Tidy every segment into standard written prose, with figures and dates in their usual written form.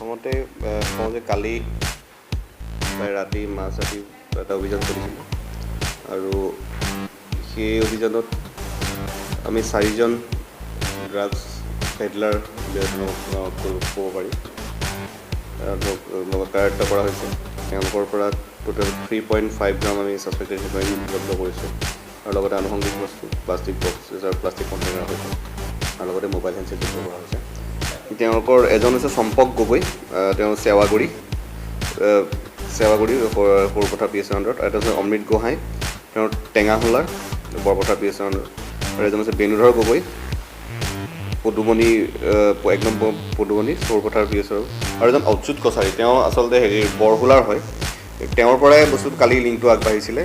প্ৰথমতে কওঁ যে কালি প্ৰায় ৰাতি মাজৰাতি এটা অভিযান চলিছিল আৰু সেই অভিযানত আমি 4জন ড্ৰাগছ পেডলাৰ ক'ব পাৰি লগত কাৰ্য কৰা হৈছে। তেওঁলোকৰ পৰা টোটেল 3.5 গ্ৰাম আমি ছাছপেক্টেড হেৰ'ইন জব্দ কৰিছোঁ আৰু লগতে আনুষংগিক বস্তু প্লাষ্টিক বক্স আৰু প্লাষ্টিক কণ্টেইনাৰ হৈছে আৰু লগতে মোবাইল হেণ্ডছেট জব্দ কৰা হৈছে। তেওঁলোকৰ এজন হৈছে চম্পক গগৈ, তেওঁ চেৱাগুৰি সৰুপথাৰ PSৰ আণ্ডাৰত, আৰু এজন হৈছে অমৃত গোহাঁই, তেওঁ টেঙাহোলাৰ বৰপথৰ PSৰ আণ্ডাৰত, আৰু এজন হৈছে বেণুধৰ গগৈ পদুমণি সৰুপথাৰ PSৰ, আৰু এজন অচ্যুত কছাৰী, তেওঁ আচলতে বৰহোলাৰ হয়। তেওঁৰ পৰাই বস্তুটো কালি লিংকটো আগবাঢ়িছিলে।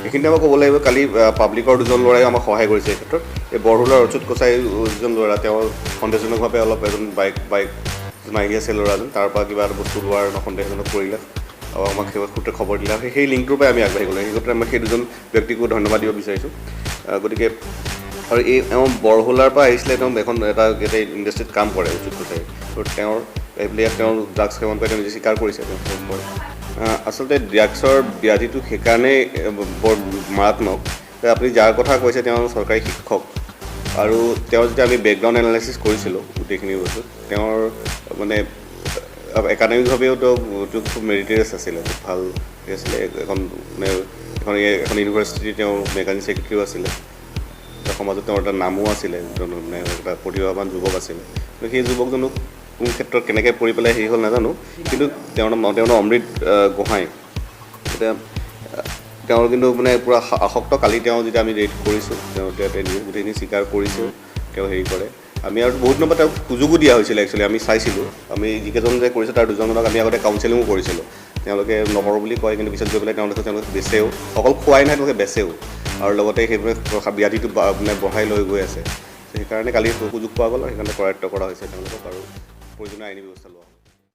এইখিনিতে মই ক'ব লাগিব কালি পাব্লিকৰ দুজন ল'ৰাই আমাক সহায় কৰিছে এই ক্ষেত্ৰত। এই বৰহোলাৰ অচ্যুত কছাৰী যিজন ল'ৰা, তেওঁ সন্দেহজনকভাৱে অলপ এজন বাইক আহি আছে ল'ৰাজন, তাৰ পৰা কিবা এটা বস্তু লোৱাৰ সন্দেহজনক কৰিলে আৰু আমাক সেই সূত্ৰে খবৰ দিলে। সেই লিংকটোৰ পৰাই আমি আগবাঢ়ি গ'লোঁ। সেই ক্ষেত্ৰত মই সেই দুজন ব্যক্তিকো ধন্যবাদ দিব বিচাৰিছোঁ। গতিকে আৰু তেওঁ বৰহোলাৰ পৰা আহিছিলে, তেওঁ এটা ইণ্ডাষ্ট্ৰিত কাম কৰে অচ্যুত কছাৰী, আৰু তেওঁৰ ড্ৰাগছ সেৱন কৰি তেওঁ নিজে স্বীকাৰ কৰিছে। আচলতে ড্ৰাগছৰ ব্যাধিটো সেইকাৰণেই বৰ মাৰাত্মক যে আপুনি যাৰ কথা কৈছে তেওঁ চৰকাৰী শিক্ষক, আৰু তেওঁৰ যেতিয়া আমি বেকগ্ৰাউণ্ড এনালাইচিছ কৰিছিলোঁ গোটেইখিনি বস্তু, তেওঁৰ মানে একাডেমিকভাৱেও তেওঁ খুব মেৰিটেৰিয়াছ আছিলে, খুব ভাল আছিলে। এখন ইউনিভাৰ্চিটিৰ তেওঁ মেগাজিন ছেক্ৰেটাৰীও আছিলে, সমাজত তেওঁৰ এটা নামো আছিলে, মানে এটা প্ৰতিভাৱান যুৱক আছিলে। কিন্তু সেই যুৱকজনক কোন ক্ষেত্ৰত কেনেকৈ পৰি পেলাই হেৰি হ'ল নাজানো, কিন্তু তেওঁৰ নাম অমৃত গোহাঁই। তেওঁৰ কিন্তু মানে পূৰা আসক্ত। কালি তেওঁ যেতিয়া আমি ৰেড কৰিছোঁ, তেওঁ গোটেইখিনি স্বীকাৰ কৰিছেও তেওঁ হেৰি কৰে। আমি আৰু বহুত দিনৰ পৰা তেওঁক সুযোগো দিয়া হৈছিলে। একচুৱেলি আমি চাইছিলোঁ, আমি যিকেইজন যে কৰিছোঁ তাৰ দুজনক আমি আগতে কাউন্সেলিঙো কৰিছিলোঁ। তেওঁলোকে নকৰোঁ বুলি কয়, কিন্তু পিছত গৈ পেলাই তেওঁলোকে বেচেও, অকল খোৱাই নাই, তেওঁলোকে বেচেও, আৰু লগতে সেইবোৰে ব্যাধিটো মানে বঢ়াই লৈ গৈ আছে। সেইকাৰণে কালি সুযোগ পোৱা গ'ল, আৰু সেইকাৰণে কৰায়ত্ব কৰা হৈছে তেওঁলোকক, আৰু প্ৰয়োজনীয় আইনী ব্যৱস্থা লোৱা।